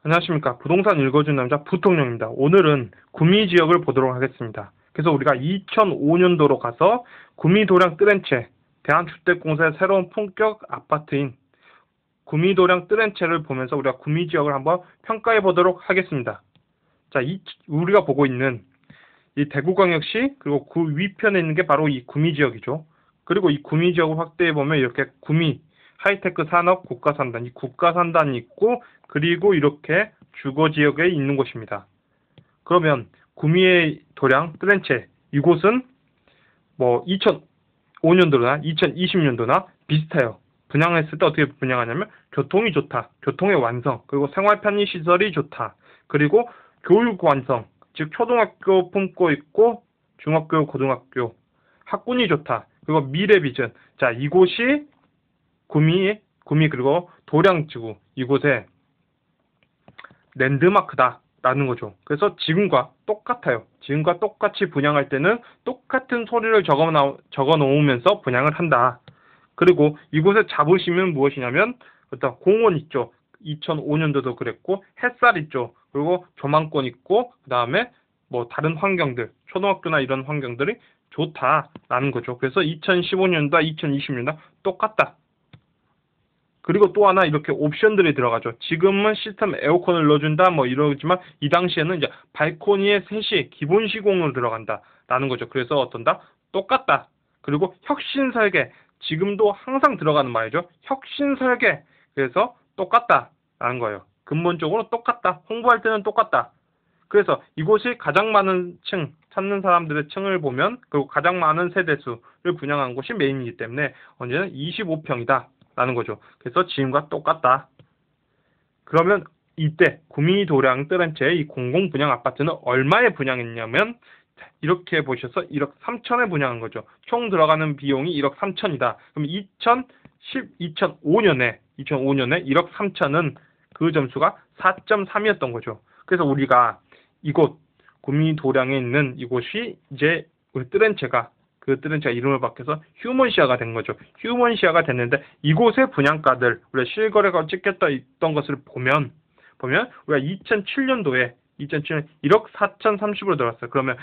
안녕하십니까. 부동산 읽어준 남자 부통령입니다. 오늘은 구미지역을 보도록 하겠습니다. 그래서 우리가 2005년도로 가서 구미도량 뜨렌체, 대한주택공사의 새로운 품격 아파트인 구미도량 뜨렌체를 보면서 우리가 구미지역을 한번 평가해 보도록 하겠습니다. 자, 우리가 보고 있는 이 대구광역시 그리고 그 위편에 있는 게 바로 이 구미지역이죠. 그리고 이 구미지역을 확대해 보면 이렇게 구미 하이테크 산업 국가산단, 이 국가산단이 있고 그리고 이렇게 주거지역에 있는 곳입니다. 그러면 구미의 도량 뜨렌체 이곳은 뭐 2005년도나 2020년도나 비슷해요. 분양했을 때 어떻게 분양하냐면 교통이 좋다, 교통의 완성, 그리고 생활 편의 시설이 좋다, 그리고 교육 완성, 즉 초등학교 품고 있고 중학교, 고등학교 학군이 좋다, 그리고 미래 비전. 자, 이곳이 구미 그리고 도량지구 이곳에 랜드마크다라는 거죠. 그래서 지금과 똑같아요. 지금과 똑같이 분양할 때는 똑같은 소리를 적어 놓으면서 분양을 한다. 그리고 이곳에 자부심은 무엇이냐면 일단 공원 있죠. 2005년도도 그랬고 햇살 있죠. 그리고 조망권 있고 그 다음에 뭐 다른 환경들, 초등학교나 이런 환경들이 좋다라는 거죠. 그래서 2015년도와 2020년도 똑같다. 그리고 또 하나 이렇게 옵션들이 들어가죠. 지금은 시스템 에어컨을 넣어준다 뭐 이러지만 이 당시에는 이제 발코니에 셋이 기본 시공으로 들어간다라는 거죠. 그래서 어떤다? 똑같다. 그리고 혁신 설계 지금도 항상 들어가는 말이죠. 혁신 설계 그래서 똑같다라는 거예요. 근본적으로 똑같다. 홍보할 때는 똑같다. 그래서 이곳이 가장 많은 층 찾는 사람들의 층을 보면 그리고 가장 많은 세대수를 분양한 곳이 메인이기 때문에 언제는 25평이다. 라는 거죠. 그래서 지금과 똑같다. 그러면 이때 구미도량 뜨렌체의 이 공공 분양 아파트는 얼마에 분양했냐면 이렇게 보셔서 1억 3천에 분양한 거죠. 총 들어가는 비용이 1억 3천이다. 그럼 2005년에 1억 3천은 그 점수가 4.3이었던 거죠. 그래서 우리가 이곳 구미도량에 있는 이곳이 이제 우리 뜨렌체가 그 뜨렌체가 이름을 바뀌어서 휴먼시아가 된 거죠. 휴먼시아가 됐는데 이곳의 분양가들 우리가 실거래가 찍혔다 있던 것을 보면 우리가 2007년도에 1억 4,030으로 들어왔어요. 그러면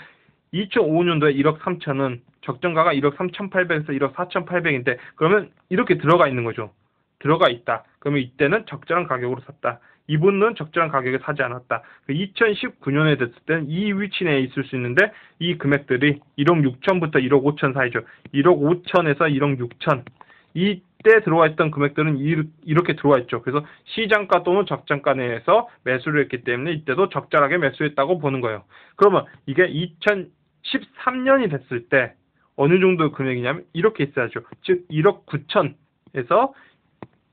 2005년도에 1억 3천은 적정가가 1억 3,800에서 1억 4,800인데 그러면 이렇게 들어가 있는 거죠. 들어가 있다. 그러면 이때는 적절한 가격으로 샀다. 이분은 적절한 가격에 사지 않았다. 2019년에 됐을 때는 이 위치 내에 있을 수 있는데 이 금액들이 1억 6천부터 1억 5천 사이죠. 1억 5천에서 1억 6천. 이때 들어와 있던 금액들은 이렇게 들어와 있죠. 그래서 시장가 또는 적정가 내에서 매수를 했기 때문에 이때도 적절하게 매수했다고 보는 거예요. 그러면 이게 2013년이 됐을 때 어느 정도 금액이냐면 이렇게 있어야죠. 즉 1억 9천에서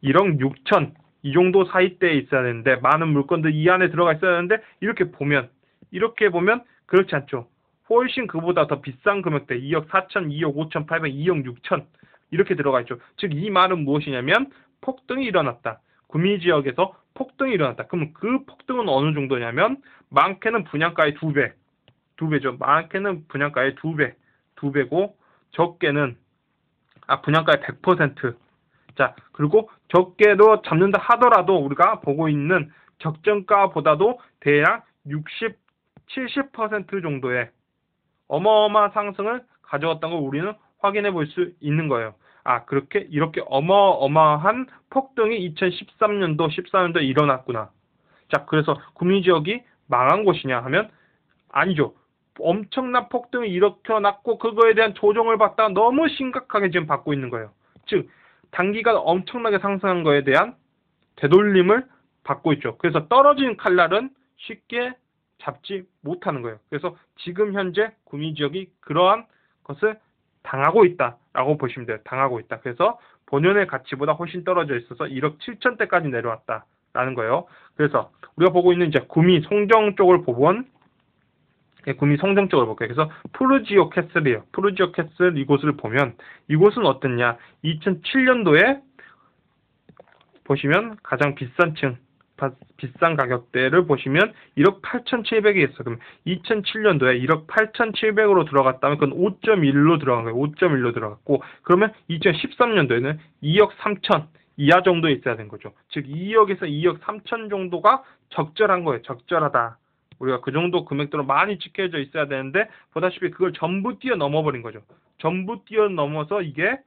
1억 6천 이 정도 사이대에 있어야 되는데 많은 물건들 이 안에 들어가 있어야 되는데 이렇게 보면 그렇지 않죠. 훨씬 그보다 더 비싼 금액대 2억 4천, 2억 5천 8백, 2억 6천 이렇게 들어가 있죠. 즉 이 말은 무엇이냐면 폭등이 일어났다. 구미지역에서 폭등이 일어났다. 그럼 그 폭등은 어느 정도냐면 많게는 분양가의 2배죠. 많게는 분양가의 2배고 적게는 분양가의 100%. 자, 그리고 적게로 잡는다 하더라도 우리가 보고 있는 적정가보다도 대략 60, 70% 정도의 어마어마한 상승을 가져왔던 걸 우리는 확인해 볼 수 있는 거예요. 이렇게 어마어마한 폭등이 2013년도, 14년도에 일어났구나. 자, 그래서 구미지역이 망한 곳이냐 하면 아니죠. 엄청난 폭등이 일어났고 그거에 대한 조정을 받다가 너무 심각하게 지금 받고 있는 거예요. 즉 단기간 엄청나게 상승한 거에 대한 되돌림을 받고 있죠. 그래서 떨어진 칼날은 쉽게 잡지 못하는 거예요. 그래서 지금 현재 구미지역이 그러한 것을 당하고 있다라고 보시면 돼요. 당하고 있다. 그래서 본연의 가치보다 훨씬 떨어져 있어서 1억 7천대까지 내려왔다라는 거예요. 그래서 우리가 보고 있는 이제 구미 송정 쪽을 보면 구미 송정 쪽을 볼게요. 그래서 푸르지오 캐슬이에요. 푸르지오 캐슬 이곳을 보면 이곳은 어땠냐? 2007년도에 보시면 가장 비싼 가격대를 보시면 1억 8,700이 있어요. 그럼 2007년도에 1억 8,700으로 들어갔다면 그건 5.1로 들어간 거예요. 5.1로 들어갔고 그러면 2013년도에는 2억 3천 이하 정도에 있어야 되는 거죠. 즉 2억에서 2억 3천 정도가 적절한 거예요. 적절하다. 우리가 그 정도 금액대로 많이 찍혀져 있어야 되는데 보다시피 그걸 전부 뛰어넘어 버린 거죠. 전부 뛰어넘어서 이게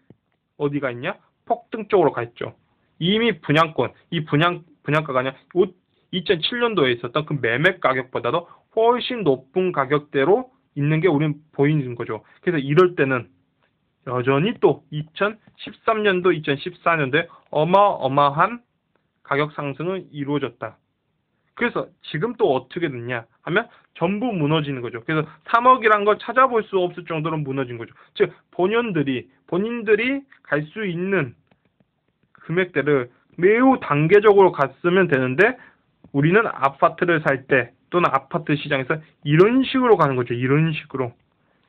어디가 있냐? 폭등 쪽으로 가 있죠. 이미 분양권, 이 분양가가 아니라 2007년도에 있었던 그 매매 가격보다도 훨씬 높은 가격대로 있는 게 우린 보이는 거죠. 그래서 이럴 때는 여전히 또 2013년도, 2014년도에 어마어마한 가격 상승은 이루어졌다. 그래서 지금 또 어떻게 됐냐 하면 전부 무너지는 거죠. 그래서 3억이란 걸 찾아볼 수 없을 정도로 무너진 거죠. 즉 본인들이 갈 수 있는 금액대를 매우 단계적으로 갔으면 되는데 우리는 아파트를 살 때 또는 아파트 시장에서 이런 식으로 가는 거죠. 이런 식으로.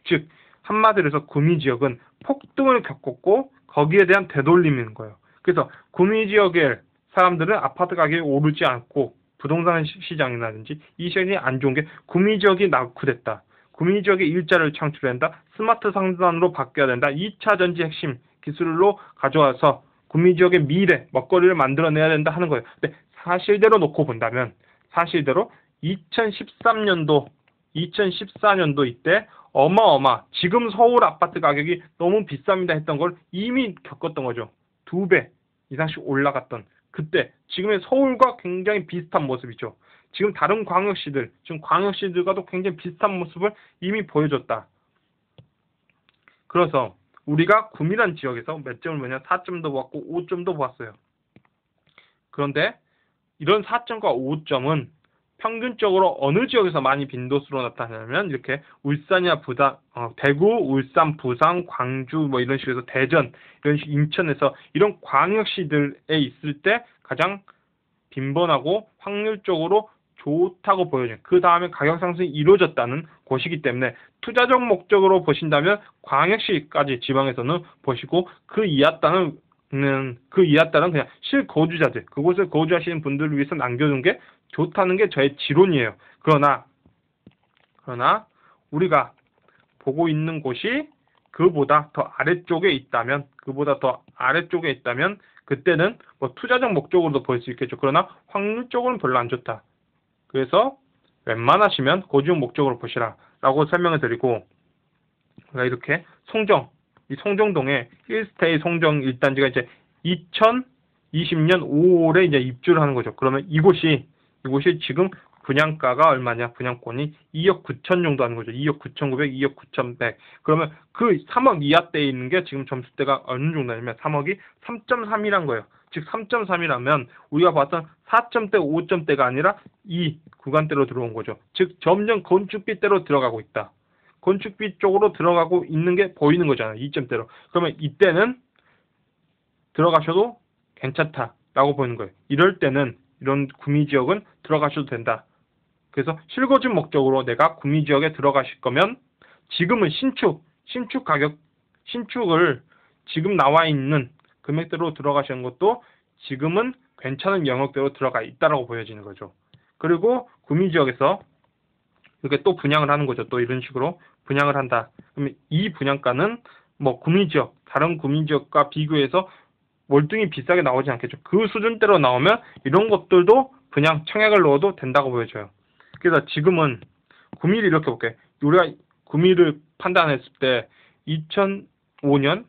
즉 한마디로 해서 구미지역은 폭등을 겪었고 거기에 대한 되돌림인 거예요. 그래서 구미지역의 사람들은 아파트 가격이 오르지 않고 부동산 시장이라든지 이 시장이 안 좋은 게 구미지역이 낙후됐다. 구미지역에 일자리를 창출한다. 스마트 상단으로 바뀌어야 된다. 2차 전지 핵심 기술로 가져와서 구미지역의 미래, 먹거리를 만들어내야 된다 하는 거예요. 근데 사실대로 놓고 본다면 사실대로 2013년도, 2014년도 이때 지금 서울 아파트 가격이 너무 비쌉니다 했던 걸 이미 겪었던 거죠. 2배 이상씩 올라갔던 그때 지금의 서울과 굉장히 비슷한 모습이죠. 지금 다른 광역시들과도 굉장히 비슷한 모습을 이미 보여줬다. 그래서 우리가 구미란 지역에서 몇 점을 보냐 4점도 보았고 5점도 보았어요. 그런데 이런 4점과 5점은 평균적으로 어느 지역에서 많이 빈도수로 나타나냐면 이렇게 울산이나 대구, 울산, 부산, 광주 뭐 이런 식으로 해서 대전, 이런 식 인천에서 이런 광역시들에 있을 때 가장 빈번하고 확률적으로 좋다고 보여져요. 그 다음에 가격 상승이 이루어졌다는 곳이기 때문에 투자적 목적으로 보신다면 광역시까지 지방에서는 보시고 그 이하 땅은 그냥 실거주자들, 그곳에 거주하시는 분들을 위해서 남겨둔 게 좋다는 게 저의 지론이에요. 그러나 우리가 보고 있는 곳이 그보다 더 아래쪽에 있다면 그때는 뭐 투자적 목적으로도 볼 수 있겠죠. 그러나 확률적으로는 별로 안 좋다. 그래서 웬만하시면 거주용 목적으로 보시라 라고 설명을 드리고, 이렇게 이 송정동에 1스테이 송정 1단지가 이제 2020년 5월에 이제 입주를 하는 거죠. 그러면 이곳이 지금 분양가가 얼마냐? 분양권이 2억 9천 정도 하는 거죠. 2억 9,900, 2억 9,100. 그러면 그 3억 이하대에 있는 게 지금 점수대가 어느 정도냐면 3억이 3.3이란 거예요. 즉 3.3이라면 우리가 봤던 4점대, 5점대가 아니라 이 구간대로 들어온 거죠. 즉 점점 건축비대로 들어가고 있다. 건축비 쪽으로 들어가고 있는 게 보이는 거잖아요. 2점대로. 그러면 이때는 들어가셔도 괜찮다라고 보이는 거예요. 이럴 때는 이런 구미지역은 들어가셔도 된다. 그래서 실거주 목적으로 내가 구미지역에 들어가실 거면 지금은 신축을 지금 나와 있는 금액대로 들어가시는 것도 지금은 괜찮은 영역대로 들어가 있다라고 보여지는 거죠. 그리고 구미지역에서 이렇게 또 분양을 하는 거죠. 또 이런 식으로 분양을 한다. 그러면 이 분양가는 뭐 다른 구미지역과 비교해서 월등히 비싸게 나오지 않겠죠. 그 수준대로 나오면 이런 것들도 그냥 청약을 넣어도 된다고 보여져요. 그래서 지금은 구미를 이렇게 볼게요. 우리가 구미를 판단했을 때 2005년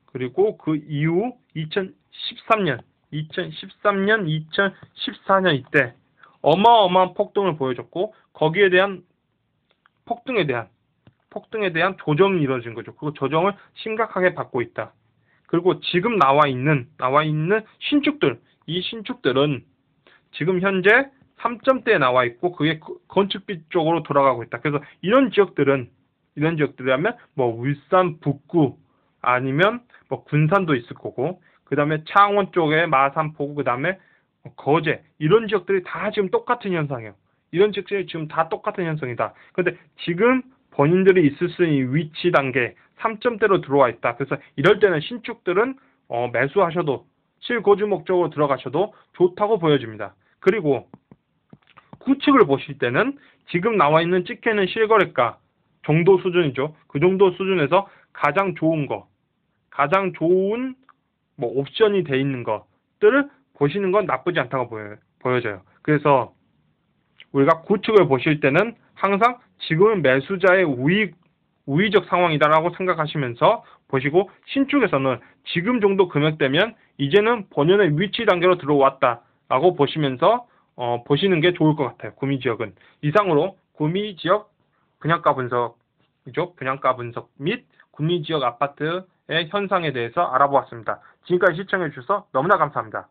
그리고 그 이후 2013년, 2014년 이때 어마어마한 폭등을 보여줬고 거기에 대한 폭등에 대한 조정이 이루어진 거죠. 그 조정을 심각하게 받고 있다. 그리고 지금 나와 있는 신축들, 이 신축들은 지금 현재 3점대에 나와 있고 그게 건축비 쪽으로 돌아가고 있다. 그래서 이런 지역들이라면 뭐 울산 북구 아니면 뭐 군산도 있을 거고 그다음에 창원 쪽에 마산포구 그다음에 거제 이런 지역들이 다 지금 똑같은 현상이에요. 이런 지역들이 지금 다 똑같은 현상이다. 그런데 지금 본인들이 있을 수 있는 위치 단계 3점대로 들어와 있다. 그래서 이럴 때는 신축들은 매수하셔도 실거주 목적으로 들어가셔도 좋다고 보여집니다. 그리고 구축을 보실 때는 지금 나와 있는 찍혀있는 실거래가 정도 수준이죠. 그 정도 수준에서 가장 좋은 뭐 옵션이 돼 있는 거 것들을 보시는 건 나쁘지 않다고 보여져요. 그래서 우리가 구축을 보실 때는 항상 지금은 매수자의 우위적 상황이다라고 생각하시면서 보시고, 신축에서는 지금 정도 금액대면 이제는 본연의 위치 단계로 들어왔다라고 보시면서 보시는 게 좋을 것 같아요. 구미지역은. 이상으로 구미지역 분양가 분석이죠. 분양가 분석 및 구미지역 아파트의 현상에 대해서 알아보았습니다. 지금까지 시청해 주셔서 너무나 감사합니다.